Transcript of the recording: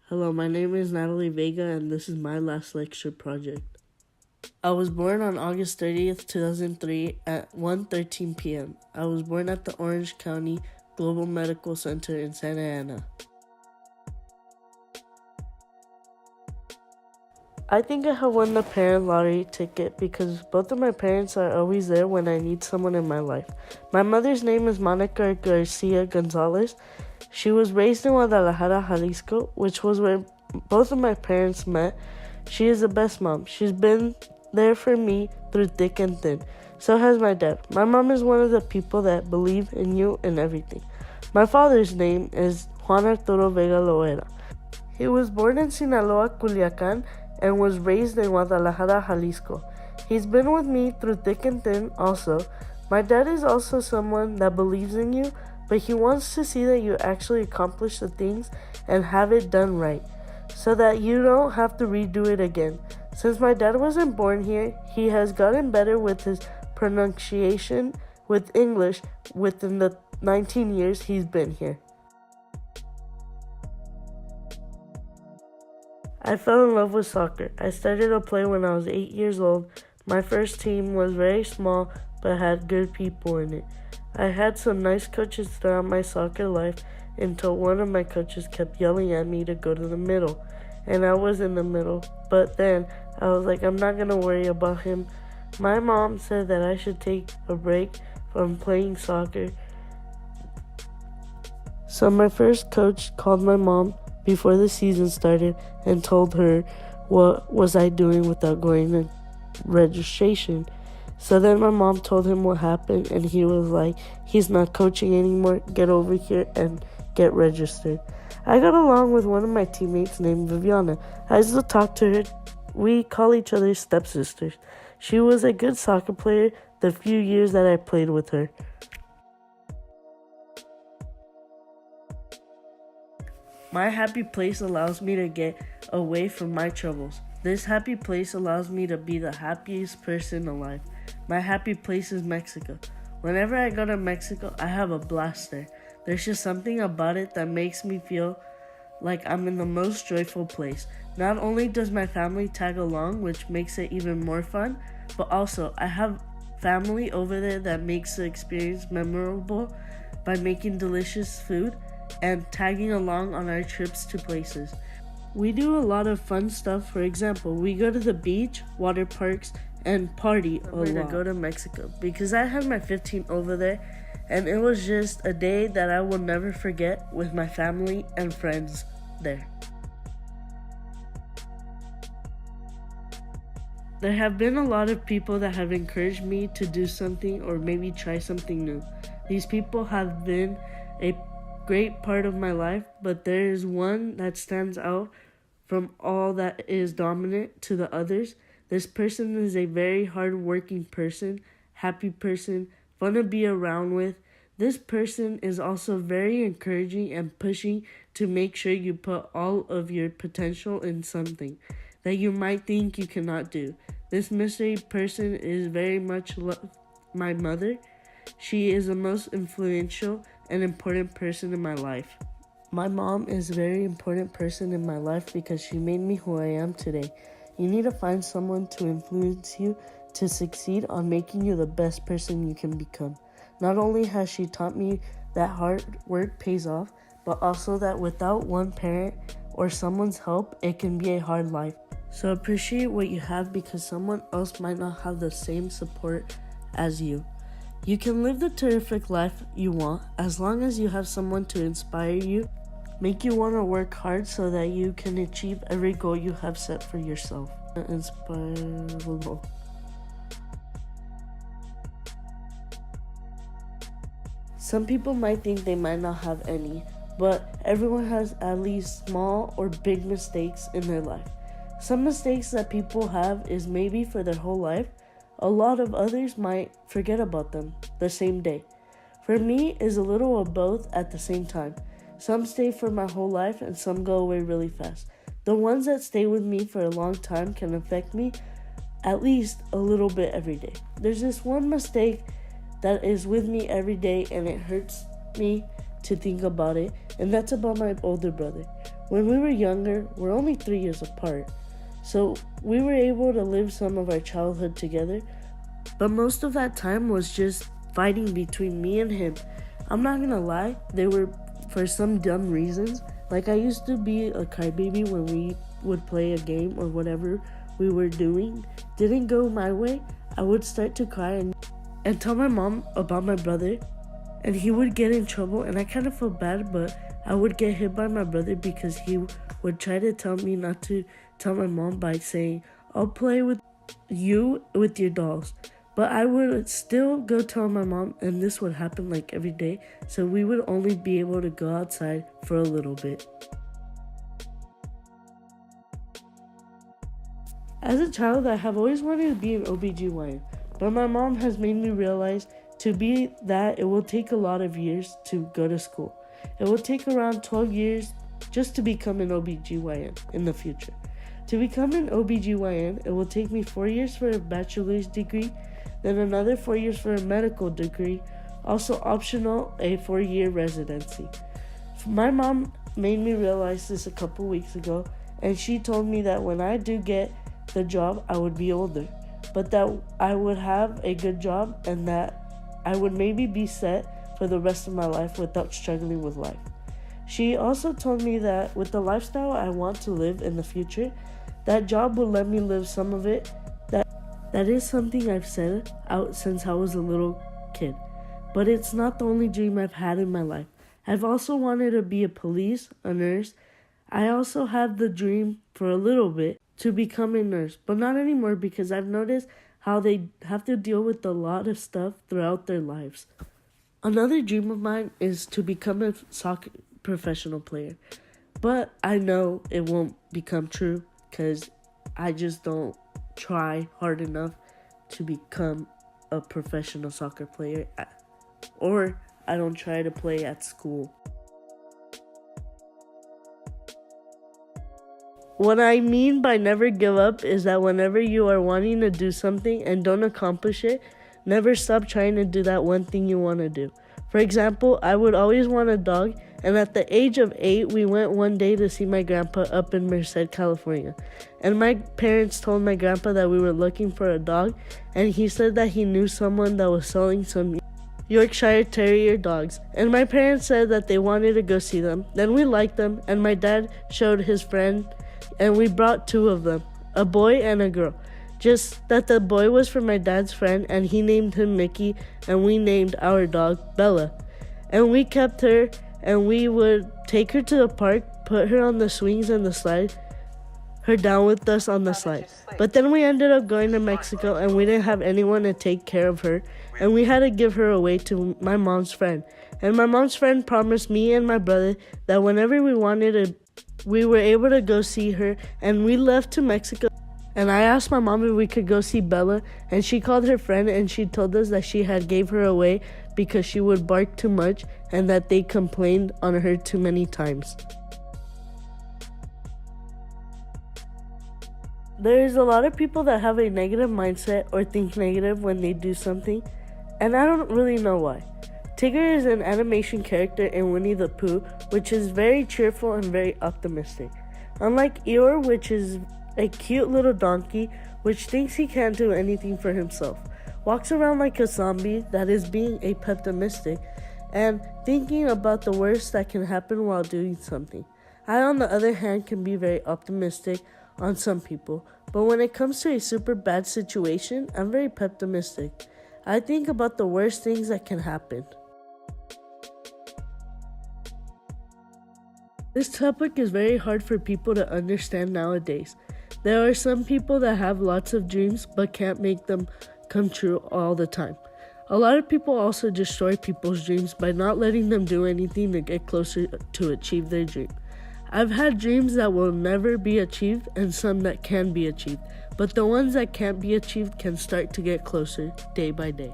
Hello, my name is Natalie Vega, and this is my last lecture project. I was born on August 30th, 2003 at 1:13 p.m. I was born at the Orange County Global Medical Center in Santa Ana. I think I have won the parent lottery ticket because both of my parents are always there when I need someone in my life. My mother's name is Monica Garcia Gonzalez. She was raised in Guadalajara, Jalisco, which was where both of my parents met. She is the best mom. She's been there for me through thick and thin. So has my dad. My mom is one of the people that believe in you and everything. My father's name is Juan Arturo Vega Loera. He was born in Sinaloa, Culiacan, and was raised in Guadalajara, Jalisco. He's been with me through thick and thin also. My dad is also someone that believes in you, but he wants to see that you actually accomplish the things and have it done right, so that you don't have to redo it again. Since my dad wasn't born here, he has gotten better with his pronunciation with English within the 19 years he's been here. I fell in love with soccer. I started to play when I was 8 years old. My first team was very small but had good people in it. I had some nice coaches throughout my soccer life until one of my coaches kept yelling at me to go to the middle. And I was in the middle, but then I was like, I'm not going to worry about him. My mom said that I should take a break from playing soccer. So my first coach called my mom before the season started and told her what was I doing without going to registration. So then my mom told him what happened, and he was like, he's not coaching anymore, get over here and get registered. I got along with one of my teammates named Viviana. I still talk to her. We call each other stepsisters. She was a good soccer player the few years that I played with her. My happy place allows me to get away from my troubles. This happy place allows me to be the happiest person alive. My happy place is Mexico. Whenever I go to Mexico, I have a blast there. There's just something about it that makes me feel like I'm in the most joyful place. Not only does my family tag along, which makes it even more fun, but also I have family over there that makes the experience memorable by making delicious food and tagging along on our trips to places. We do a lot of fun stuff. For example, we go to the beach, water parks, and party a lot. To go to Mexico because I had my 15th over there, and it was just a day that I will never forget with my family and friends there. There have been a lot of people that have encouraged me to do something or maybe try something new. These people have been a great part of my life, but there is one that stands out from all that is dominant to the others. This person is a very hard-working person, happy person, fun to be around with. This person is also very encouraging and pushing to make sure you put all of your potential in something that you might think you cannot do. This mystery person is very much my mother. She is the most influential and important person in my life. My mom is a very important person in my life because she made me who I am today. You need to find someone to influence you to succeed on making you the best person you can become. Not only has she taught me that hard work pays off, but also that without one parent or someone's help, it can be a hard life. So appreciate what you have because someone else might not have the same support as you. You can live the terrific life you want as long as you have someone to inspire you, make you want to work hard so that you can achieve every goal you have set for yourself. Inspirable. Some people might think they might not have any, but everyone has at least small or big mistakes in their life. Some mistakes that people have is maybe for their whole life. A lot of others might forget about them the same day. For me, is a little of both at the same time. Some stay for my whole life and some go away really fast. The ones that stay with me for a long time can affect me at least a little bit every day. There's this one mistake that is with me every day and it hurts me to think about it, and that's about my older brother. When we were younger, we're only 3 years apart, so we were able to live some of our childhood together, but most of that time was just fighting between me and him. I'm not gonna lie, they were for some dumb reasons. Like, I used to be a crybaby when we would play a game or whatever we were doing didn't go my way. I would start to cry and tell my mom about my brother, and he would get in trouble, and I kind of felt bad, but I would get hit by my brother because he would try to tell me not to tell my mom by saying, I'll play with you with your dolls. But I would still go tell my mom, and this would happen like every day, so we would only be able to go outside for a little bit. As a child, I have always wanted to be an OBGYN, but my mom has made me realize to be that it will take a lot of years to go to school. It will take around 12 years just to become an OBGYN in the future. To become an OBGYN, it will take me 4 years for a bachelor's degree, then another 4 years for a medical degree, also optional a 4-year residency. My mom made me realize this a couple weeks ago, and she told me that when I do get the job, I would be older, but that I would have a good job and that I would maybe be set for the rest of my life without struggling with life. She also told me that with the lifestyle I want to live in the future, that job will let me live some of it. That is something I've said out since I was a little kid, but it's not the only dream I've had in my life. I've also wanted to be a police, a nurse. I also had the dream for a little bit to become a nurse, but not anymore because I've noticed how they have to deal with a lot of stuff throughout their lives. Another dream of mine is to become a soccer professional player, but I know it won't become true because I just don't try hard enough to become a professional soccer player, or I don't try to play at school. What I mean by never give up is that whenever you are wanting to do something and don't accomplish it, never stop trying to do that one thing you want to do. For example, I would always want a dog, and at the age of 8, we went one day to see my grandpa up in Merced, California. And my parents told my grandpa that we were looking for a dog, and he said that he knew someone that was selling some Yorkshire Terrier dogs. And my parents said that they wanted to go see them. Then we liked them, and my dad showed his friend, and we brought 2 of them, a boy and a girl. Just that the boy was for my dad's friend, and he named him Mickey, and we named our dog Bella. And we kept her, and we would take her to the park, put her on the swings and the slide, her down with us on the slide. But then we ended up going to Mexico, and we didn't have anyone to take care of her, and we had to give her away to my mom's friend. And my mom's friend promised me and my brother that whenever we wanted to, we were able to go see her, and we left to Mexico. And I asked my mom if we could go see Bella, and she called her friend, and she told us that she had gave her away because she would bark too much and that they complained on her too many times. There's a lot of people that have a negative mindset or think negative when they do something, and I don't really know why. Tigger is an animation character in Winnie the Pooh, which is very cheerful and very optimistic. Unlike Eeyore, which is a cute little donkey which thinks he can't do anything for himself, walks around like a zombie that is being a pessimistic and thinking about the worst that can happen while doing something. I, on the other hand, can be very optimistic on some people, but when it comes to a super bad situation, I'm very pessimistic. I think about the worst things that can happen. This topic is very hard for people to understand nowadays. There are some people that have lots of dreams but can't make them come true all the time. A lot of people also destroy people's dreams by not letting them do anything to get closer to achieve their dream. I've had dreams that will never be achieved and some that can be achieved, but the ones that can't be achieved can start to get closer day by day.